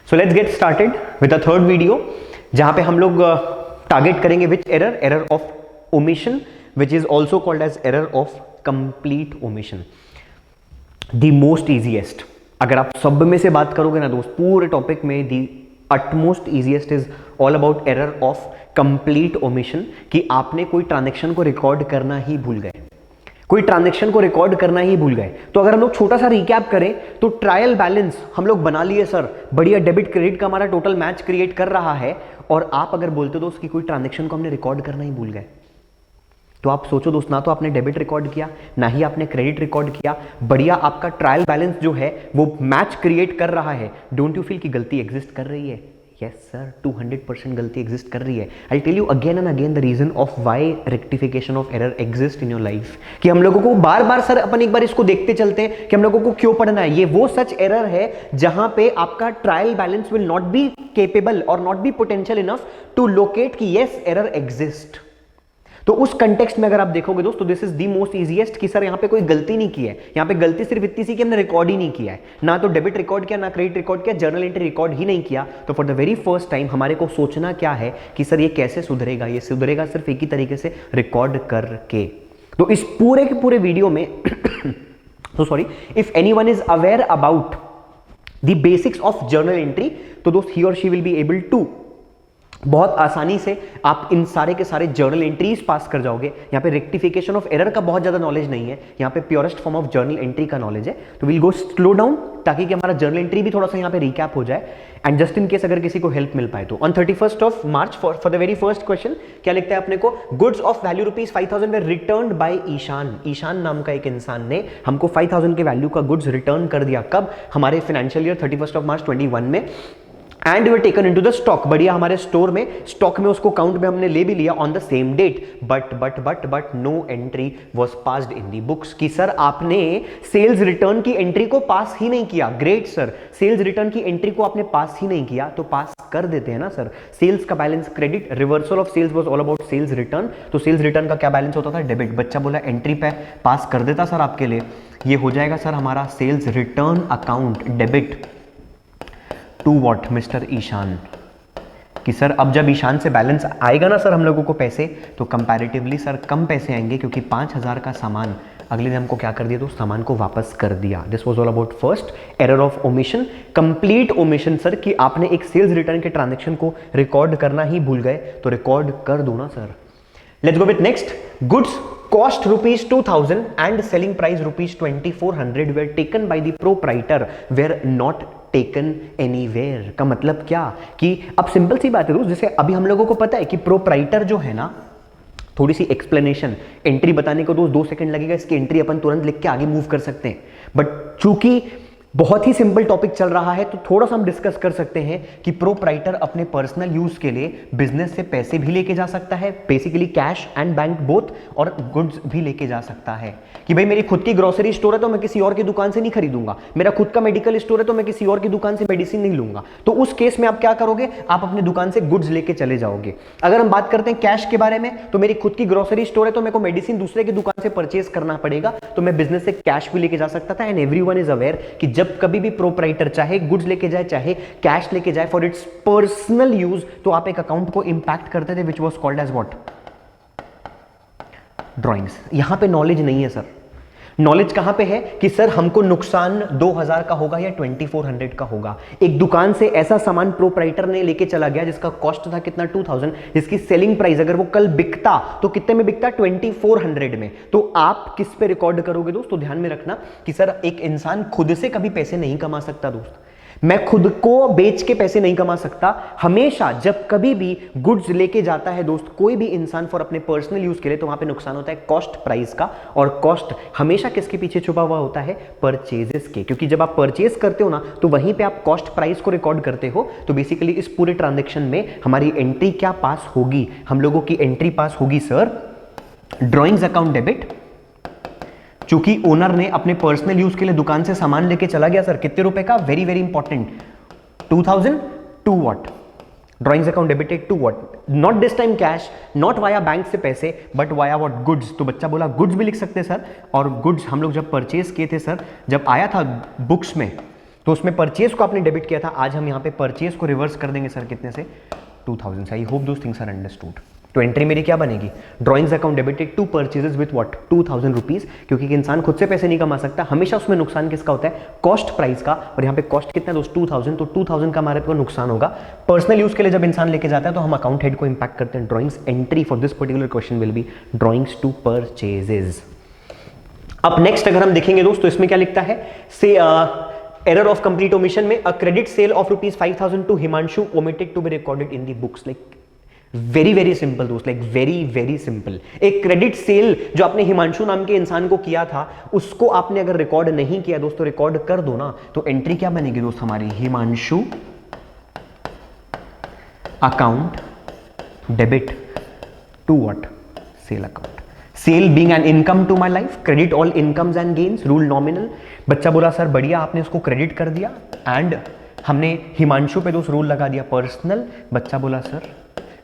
So let's get started with the third video, जहां पे हम लोग टारगेट करेंगे which error of omission, which is also called as error of complete omission. The most easiest, अगर आप सब में से बात करोगे ना दोस्त, पूरे टॉपिक में the utmost easiest is all about error of complete omission, कि आपने कोई ट्रांजेक्शन को रिकॉर्ड करना ही भूल गए, कोई ट्रांजेक्शन को रिकॉर्ड करना ही भूल गए। तो अगर हम लोग छोटा सा रिकैप करें तो ट्रायल बैलेंस हम लोग बना लिए सर, बढ़िया डेबिट क्रेडिट का हमारा टोटल मैच क्रिएट कर रहा है, और आप अगर बोलते दोस्त कि कोई ट्रांजेक्शन को हमने रिकॉर्ड करना ही भूल गए, तो आप सोचो दोस्त, ना तो आपने डेबिट रिकॉर्ड किया, ना ही आपने क्रेडिट रिकॉर्ड किया, बढ़िया आपका ट्रायल बैलेंस जो है वो मैच क्रिएट कर रहा है। डोंट यू फील कि गलती एग्जिस्ट कर रही है? यस सर, 200% गलती एग्जिस्ट कर रही है। I tell you again and again the reason of why rectification of error exist in your life, कि हम लोगों को बार बार सर अपन एक बार इसको देखते चलते हैं कि हम लोगों को क्यों पढ़ना है। ये वो सच एरर है जहां पे आपका trial balance will not be capable और not be potential enough to locate कि यस एरर एग्जिस्ट। तो उस कंटेक्स्ट में अगर आप देखोगे दोस्त, तो this is the most easiest, कि सर यहां पे कोई गलती नहीं की है, यहां पे गलती सिर्फ इतनी सी कि हमने रिकॉर्ड ही नहीं किया है, ना तो डेबिट रिकॉर्ड किया, ना क्रेडिट रिकॉर्ड किया, जर्नल एंट्री रिकॉर्ड ही नहीं किया। तो for the very first time हमारे को सोचना क्या है कि सर ये कैसे सुधरेगा? ये सुधरेगा सिर्फ एक ही तरीके से, रिकॉर्ड करके। तो इस पूरे के पूरे वीडियो में तो sorry, if anyone is aware about the basics of journal entry, तो दोस्त ही और she will be able to बहुत आसानी से आप इन सारे के सारे जर्नल एंट्रीज पास कर जाओगे। यहाँ पे रेक्टिफिकेशन ऑफ एरर का बहुत ज्यादा नॉलेज नहीं है, यहाँ पे purest form of journal entry का नॉलेज है। तो विल गो स्लो डाउन, ताकि कि हमारा जर्नल एंट्री भी थोड़ा सा यहाँ पे रिकैप हो जाए, एंड जस्ट इन केस अगर किसी को हेल्प मिल पाए तो। On 31st of March for the very first question क्या लिखता है अपने को? Goods of value ₹5,000 were returned by Ishaan. Ishaan नाम का एक इंसान ने हमको 5,000 के वैल्यू का गुड्स रिटर्न कर दिया। कब? हमारे फाइनेंशियल ईयर 31st ऑफ मार्च 21 में। And way taken into the stock, बढ़िया हमारे स्टोर में, स्टॉक में उसको काउंट में हमने ले भी लिया on the same date. But no entry was passed in the books, कि सर आपने सेल्स रिटर्न की एंट्री को पास ही नहीं किया। ग्रेट सर, सेल्स रिटर्न की एंट्री को आपने पास ही नहीं किया, तो पास कर देते हैं ना सर। सेल्स का balance credit, reversal of sales was all about sales return, तो सेल्स रिटर्न का क्या बैलेंस होता था? डेबिट। बच्चा बोला एंट्री पे पास कर देता सर आपके लिए, ये हो जाएगा सर हमारा sales return account debit to what mister Ishaan, कि सर अब जब ईशान से बैलेंस आएगा ना सर हम लोगों को पैसे, तो कंपैरेटिवली सर कम पैसे आएंगे, क्योंकि 5,000 का सामान अगले दिन हमको क्या कर दिया? तो सामान को वापस कर दिया। This was all about first error of omission, complete omission sir, कि आपने एक सेल्स रिटर्न के ट्रांजेक्शन को रिकॉर्ड करना ही भूल गए, तो रिकॉर्ड कर दो ना sir. Let's go with next. Goods cost ₹2,000 and selling price ₹2,400 where taken by the proprietor were not taken anywhere. का मतलब क्या? कि अब सिंपल सी बात है दोस्त, जैसे अभी हम लोगों को पता है कि प्रोप्राइटर जो है ना, थोड़ी सी एक्सप्लेनेशन, एंट्री बताने को दोस्त 2 सेकंड लगेगा, इसकी एंट्री अपन तुरंत लिख के आगे मूव कर सकते हैं, बट चूंकि बहुत ही सिंपल टॉपिक चल रहा है तो थोड़ा सा हम डिस्कस कर सकते हैं कि प्रोप्राइटर अपने पर्सनल यूज के लिए बिजनेस से पैसे भी लेके जा सकता है, basically cash and bank both, और गुड्स भी लेके जा सकता है। कि भाई मेरी खुद की ग्रोसरी स्टोर है तो मैं किसी और की दुकान से नहीं खरीदूंगा, मेरा खुद का मेडिकल स्टोर है तो मैं किसी और की दुकान से मेडिसिन नहीं लूंगा। तो उस केस में आप क्या करोगे? आप अपनी दुकान से गुड्स लेके चले जाओगे। अगर हम बात करते हैं कैश के बारे में, तो मेरी खुद की ग्रोसरी स्टोर है तो मेरे को मेडिसिन दूसरे की दुकान से परचेज करना पड़ेगा, तो मैं बिजनेस से कैश भी लेके जा सकता था। एंड एवरीवन इज अवेयर कि जब कभी भी प्रोप्राइटर चाहे गुड्स लेके जाए चाहे कैश लेके जाए फॉर इट्स पर्सनल यूज, तो आप एक अकाउंट को इंपैक्ट करते थे which was called as what? Drawings. यहां पे नॉलेज नहीं है सर। नॉलेज कहां पे है कि सर हमको नुकसान 2,000 का होगा या 2,400 का होगा। एक दुकान से ऐसा सामान प्रोप्राइटर ने लेके चला गया जिसका कॉस्ट था कितना? 2,000, जिसकी सेलिंग प्राइस अगर वो कल बिकता तो कितने में बिकता? 2,400 में। तो आप किस पे रिकॉर्ड करोगे दोस्त? तो ध्यान में रखना कि सर एक इंसान खुद से कभी पैसे नहीं कमा सकता दोस्त, मैं खुद को बेच के पैसे नहीं कमा सकता। हमेशा जब कभी भी गुड्स लेके जाता है दोस्त कोई भी इंसान फॉर अपने पर्सनल यूज के लिए, तो वहां पे नुकसान होता है कॉस्ट प्राइस का, और कॉस्ट हमेशा किसके पीछे छुपा हुआ होता है? परचेजेस के, क्योंकि जब आप परचेज करते हो ना तो वहीं पे आप कॉस्ट प्राइस को रिकॉर्ड करते हो। तो बेसिकली इस पूरे ट्रांजेक्शन में हमारी एंट्री क्या पास होगी? हम लोगों की एंट्री पास होगी सर ड्रॉइंग्स अकाउंट डेबिट, चूंकि ओनर ने अपने पर्सनल यूज के लिए दुकान से सामान लेके चला गया सर, कितने रुपए का? Very very important, 2,000 to what? Drawings account debited to what? Not this time cash, not via bank से पैसे, बट वाया व्हाट? गुड्स। तो बच्चा बोला गुड्स भी लिख सकते हैं सर, और गुड्स हम लोग जब परचेज किए थे सर, जब आया था बुक्स में तो उसमें परचेज को आपने डेबिट किया था, आज हम यहाँ पे परचेज को रिवर्स कर देंगे सर कितने से, 2000 से। I hope those things are understood. तो एंट्री मेरी क्या बनेगी, drawings account debited to purchases with what 2000 rupees, क्योंकि इंसान खुद से पैसे नहीं कमा सकता, हमेशा उसमें नुकसान किसका होता है, कॉस्ट प्राइस का। और यहाँ पे कॉस्ट कितना है दोस्त 2000, तो 2000 का हमारे को नुकसान होगा। पर्सनल यूज के लिए जब इंसान लेके जाता है तो हम अकाउंट हेड को इंपैक्ट करते हैं। Drawings entry for this particular question will be drawings to purchases. अब नेक्स्ट अगर हम देखेंगे दोस्त तो इसमें क्या लिखता है, से एरर ऑफ कंप्लीट ओमिशन में a credit sale of ₹5000 to Himanshu omitted to be recorded in the books. Like very very simple दोस्त, लाइक वेरी वेरी सिंपल। एक क्रेडिट सेल जो आपने हिमांशु नाम के इंसान को किया था उसको आपने अगर रिकॉर्ड नहीं किया दोस्तों, रिकॉर्ड कर दो ना, तो एंट्री क्या बनेगी दोस्त हमारी, Himanshu account debit to what, sale account. Sale being an income to my life, credit all incomes and gains, rule nominal. बच्चा बोला सर बढ़िया आपने उसको क्रेडिट कर दिया, एंड हमने हिमांशु पे दोस्त रूल लगा दिया पर्सनल। बच्चा बोला सर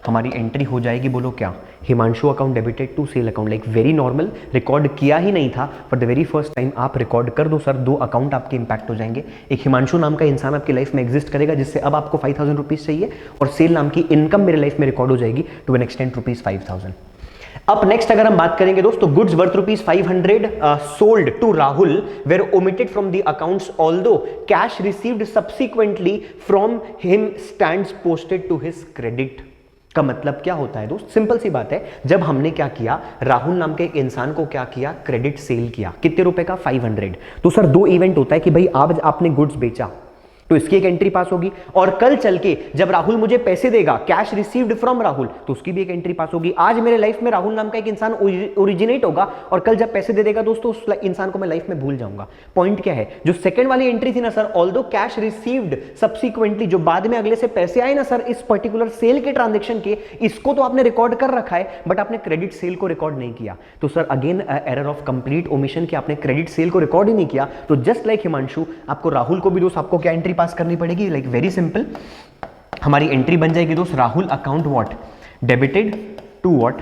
हमारी एंट्री हो जाएगी, बोलो क्या, Himanshu account debited to sale account. Like very normal, record किया ही नहीं था for the very first time आप रिकॉर्ड कर दो सर, दो अकाउंट आपके इंपैक्ट हो जाएंगे। एक हिमांशु नाम का इंसान आपकी लाइफ में एग्जिस्ट करेगा जिससे अब आपको 5000 रुपीज चाहिए, और सेल नाम की इनकम मेरे लाइफ में रिकॉर्ड हो जाएगी टू एन एक्सटेंट ₹5000। अब नेक्स्ट अगर हम बात करेंगे दोस्तों, goods worth ₹500 sold to Rahul were omitted from the accounts although cash received subsequently from him stands posted to his credit. का मतलब क्या होता है दोस्त, सिंपल सी बात है, जब हमने क्या किया, राहुल नाम के इंसान को क्या किया, क्रेडिट सेल किया, कितने रुपए का, 500। तो सर दो इवेंट होता है कि भाई आज आपने गुड्स बेचा तो इसकी एक एंट्री पास होगी, और कल चल के जब राहुल मुझे पैसे देगा, कैश रिसीव्ड फ्रॉम राहुल, तो उसकी भी एक एंट्री पास होगी। आज मेरे लाइफ में राहुल नाम का एक इंसान ओरिजिनेट होगा और कल जब पैसे दे देगा दोस्तों उस इंसान को मैं लाइफ में भूल जाऊंगा। पॉइंट क्या है, जो सेकंड वाली एंट्री थी ना sir, although cash received subsequently, जो बाद में अगले से पैसे आए ना सर इस पर्टिकुलर सेल के ट्रांजेक्शन के, इसको तो आपने रिकॉर्ड कर रखा है बट आपने क्रेडिट सेल को रिकॉर्ड नहीं किया। तो sir again error of complete omission कि आपने क्रेडिट सेल को रिकॉर्ड ही नहीं किया। तो जस्ट लाइक हिमांशु, आपको राहुल को भी दोस्त आपको क्या एंट्री पास करनी पड़ेगी, लाइक वेरी सिंपल, हमारी एंट्री बन जाएगी दोस्त Rahul account what debited to what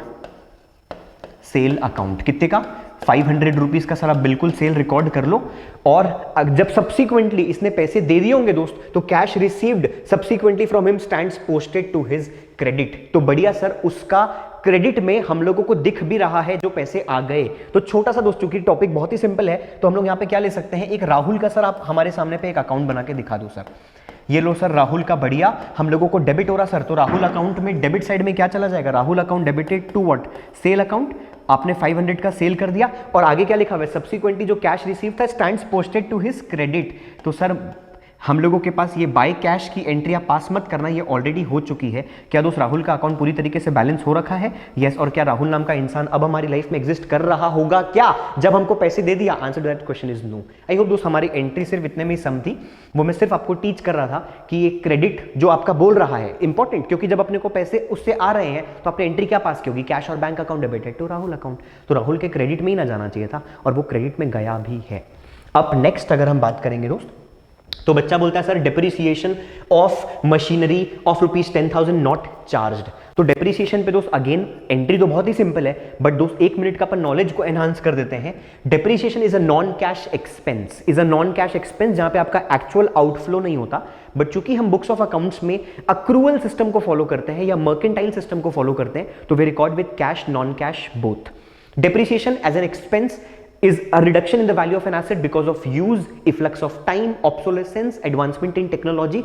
sale account. कितने का, 500 रुपीज का सर, आप बिल्कुल सेल रिकॉर्ड कर लो। और जब सब्सिक्वेंटली इसने पैसे दे दिए होंगे दोस्त, तो cash received subsequently from him stands posted to his credit. तो बढ़िया सर, उसका क्रेडिट में हम लोगों को दिख भी रहा है जो पैसे आ गए। तो छोटा सा दोस्त, चूंकि टॉपिक बहुत ही सिंपल है तो हम लोग यहाँ पे क्या ले सकते हैं, एक राहुल का सर आप हमारे सामने पे एक अकाउंट बना के दिखा दो सर। ये लो सर राहुल का, बढ़िया, हम लोगों को डेबिट हो रहा सर, तो राहुल अकाउंट में डेबिट साइड में क्या चला जाएगा, Rahul account debited to what, sale account. आपने 500 का सेल कर दिया, और आगे क्या लिखा हुआ है, सब्सिक्वेंटली जो कैश रिसीव था stands posted to his credit. तो सर हम लोगों के पास ये बाय कैश की एंट्री आप पास मत करना, ये ऑलरेडी हो चुकी है। क्या दोस्त राहुल का अकाउंट पूरी तरीके से बैलेंस हो रखा है, यस। और क्या राहुल नाम का इंसान अब हमारी लाइफ में एग्जिस्ट कर रहा होगा क्या, जब हमको पैसे दे दिया, answer to that question is no. I hope दोस्त हमारी एंट्री सिर्फ इतने में ही सम थी, वो मैं सिर्फ आपको टीच कर रहा था कि ये क्रेडिट जो आपका बोल रहा है इंपॉर्टेंट, क्योंकि जब अपने को पैसे उससे आ रहे हैं तो अपनी एंट्री क्या पास की होगी, कैश और bank account debited to Rahul account. तो राहुल के क्रेडिट में ही ना जाना चाहिए था, और वो क्रेडिट में गया भी है। अब नेक्स्ट अगर हम बात करेंगे दोस्त, तो बच्चा बोलता है sir depreciation of machinery of ₹10,000 not charged. तो डेप्रिसिएशन पे दोस्त अगेन एंट्री तो बहुत ही सिंपल है, बट दोस्त 1 मिनट का अपन नॉलेज को एनहांस कर देते हैं। Depreciation is a non cash expense, जहां पे आपका एक्चुअल आउटफ्लो नहीं होता, बट चूंकि हम बुक्स ऑफ अकाउंट्स में अक्रूवल सिस्टम को फॉलो करते हैं या मर्केंटाइल सिस्टम को फॉलो करते हैं, तो we record with cash non cash both. Depreciation as an expense is a reduction in the value of an asset because of use, efflux of time, obsolescence, advancement in technology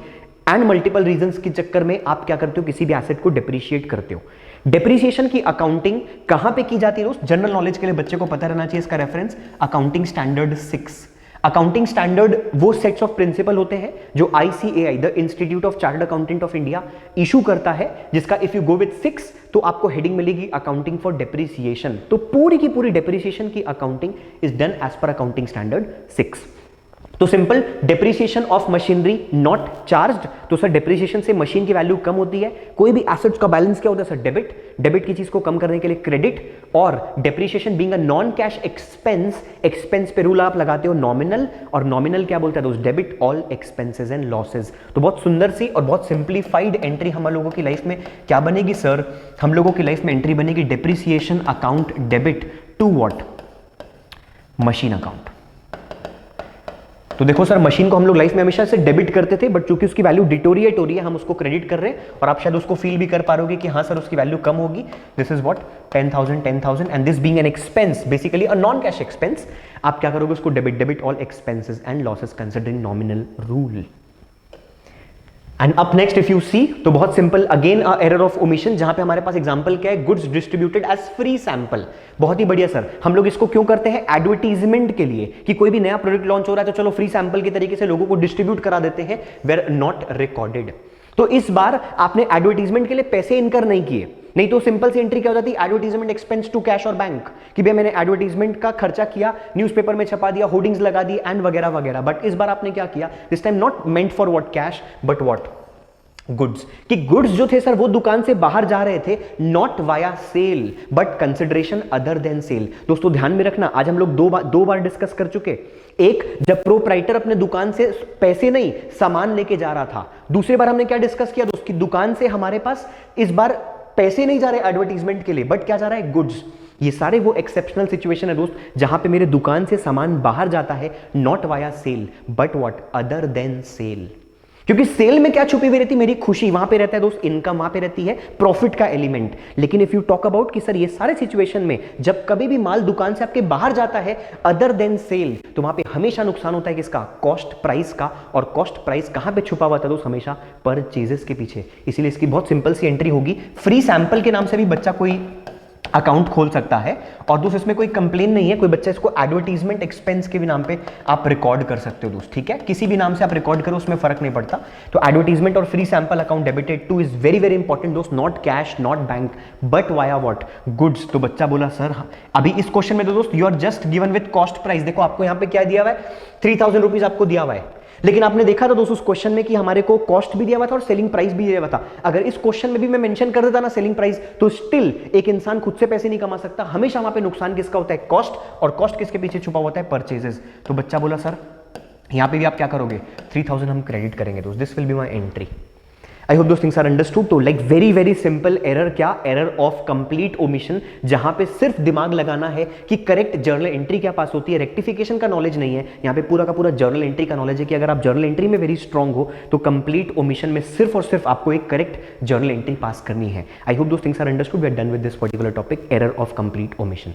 and multiple reasons के चक्कर में आप क्या करते हो, किसी भी asset को डिप्रिशिएट करते हो। डेप्रिसिएशन की अकाउंटिंग कहां पे की जाती है दोस्त, जनरल नॉलेज के लिए बच्चे को पता रहना चाहिए इसका reference, accounting standard 6। Accounting standard वो सेट्स ऑफ प्रिंसिपल होते हैं जो ICAI, the institute of chartered accountant of India, issue करता है, जिसका इफ यू गो विद 6 तो आपको हेडिंग मिलेगी अकाउंटिंग फॉर डेप्रिसिएशन। तो पूरी की पूरी डेप्रिसिएशन की accounting is done as per accounting standard 6। तो simple, depreciation of machinery not charged, तो सर डेप्रिसिएशन से मशीन की वैल्यू कम होती है। कोई भी एसेट्स का बैलेंस क्या होता है सर, डेबिट की चीज को कम करने के लिए क्रेडिट। और depreciation being a non cash expense पे रूल आप लगाते हो नॉमिनल, और नॉमिनल क्या बोलता है दोस्त, debit all expenses and losses. तो बहुत सुंदर सी और बहुत सिंप्लीफाइड एंट्री हम लोगों की लाइफ में क्या बनेगी सर, हम लोगों की लाइफ में एंट्री बनेगी depreciation account debit to what, machine account. तो देखो सर, मशीन को हम लोग लाइफ में हमेशा से डेबिट करते थे, बट चूंकि उसकी वैल्यू डिटोरिएट हो रही है, हम उसको क्रेडिट कर रहे हैं, और आप शायद उसको फील भी कर पा रहे हो कि हाँ सर उसकी वैल्यू कम होगी. This is what 10,000 and this being an expense, basically a non cash expense, आप क्या करोगे उसको debit all expenses and losses considering nominal rule. And up next if you see, तो बहुत simple, again a error of omission, जहां पे हमारे पास एग्जांपल क्या है, goods distributed as free sample. बहुत ही बढ़िया सर. हम लोग इसको क्यों करते हैं? एडवर्टीजमेंट के लिए, कि कोई भी नया प्रोडक्ट लॉन्च हो रहा है तो चलो फ्री सैंपल के तरीके से लोगों को डिस्ट्रीब्यूट करा देते हैं, वेयर नॉट रिकॉर्डेड. तो इस बार आपने एडवर्टीजमेंट के लिए पैसे इनकर नहीं किए, नहीं तो सिंपल सी एंट्री क्या हो जाती, एडवर्टीजमेंट एक्सपेंस टू कैश और बैंक, कि भाई मैंने एडवर्टीजमेंट का खर्चा किया, न्यूज़पेपर में छपा दिया, होर्डिंग्स लगा दी एंड वगैरह वगैरह. बट इस बार आपने क्या किया, this time not meant for what cash but what goods, कि गुड्स जो थे सर वो दुकान से बाहर जा रहे थे, not via sale but consideration other than sale. दोस्तों ध्यान में रखना, आज हम लोग दो बार डिस्कस कर चुके. एक, जब प्रोप्राइटर अपने दुकान से पैसे नहीं सामान लेके जा रहा था. दूसरी बार हमने क्या डिस्कस किया दोस्त, की दुकान से हमारे पास इस बार पैसे नहीं जा रहे एडवर्टीजमेंट के लिए, बट क्या जा रहा है, गुड्स. ये सारे वो एक्सेप्शनल सिचुएशन है दोस्त, जहां पे मेरे दुकान से सामान बाहर जाता है, not via sale but what other than sale. क्योंकि सेल में क्या छुपी हुई रहती, मेरी खुशी वहां पे रहता है दोस्त, इनकम वहां पे रहती है, प्रॉफिट का एलिमेंट. लेकिन इफ यू टॉक अबाउट कि सर ये सारे सिचुएशन में जब कभी भी माल दुकान से आपके बाहर जाता है अदर देन सेल, तो वहां पे हमेशा नुकसान होता है किसका, कॉस्ट प्राइस का. और कॉस्ट प्राइस कहां पे छुपा हुआ था दोस्त, हमेशा परचेजेस के पीछे. इसीलिए इसकी बहुत सिंपल सी एंट्री होगी, फ्री सैंपल के नाम से भी बच्चा कोई अकाउंट खोल सकता है, और दोस्त इसमें कोई कंप्लेन नहीं है, कोई बच्चा इसको एडवर्टीजमेंट एक्सपेंस के भी नाम पे आप रिकॉर्ड कर सकते हो दोस्त. ठीक है, किसी भी नाम से आप रिकॉर्ड करो, उसमें फर्क नहीं पड़ता. तो एडवर्टीजमेंट और free sample account debited to is very very important दोस्त, not cash not bank but via what goods. तो बच्चा बोला सर अभी इस क्वेश्चन में तो दोस्त you are just given with cost price. देखो आपको यहां पे क्या दिया हुआ है, 3,000 रुपीज आपको दिया हुआ है, लेकिन आपने देखा था दोस्तों उस क्वेश्चन में कि हमारे को कॉस्ट भी दिया हुआ था और सेलिंग प्राइस भी दिया हुआ था. अगर इस क्वेश्चन में भी मैं मेंशन कर देता ना सेलिंग प्राइस, तो स्टिल एक इंसान खुद से पैसे नहीं कमा सकता. हमेशा वहां पे नुकसान किसका होता है, कॉस्ट, और कॉस्ट किसके पीछे छुपा होता है, परचेजेस. तो बच्चा बोला सर यहां पे भी आप क्या करोगे, 3,000 हम क्रेडिट करेंगे दोस्त, this will be my entry. I hope दोस्त थिंग्स आर अंडरस्टूड. तो like very very simple error, क्या एरर ऑफ कंप्लीट ओमिशन, जहां पे सिर्फ दिमाग लगाना है कि करेक्ट जर्नल एंट्री क्या पास होती है. रेक्टिफिकेशन का नॉलेज नहीं है यहाँ पे, पूरा का पूरा जर्नल एंट्री का नॉलेज है कि अगर आप जर्नल एंट्री में वेरी स्ट्रांग हो तो कंप्लीट ओमिशन में सिर्फ और सिर्फ आपको एक करेक्ट जर्नल एंट्री पास करनी है. आई होप दोस्त things are understood. We are done with this particular topic, error of complete omission.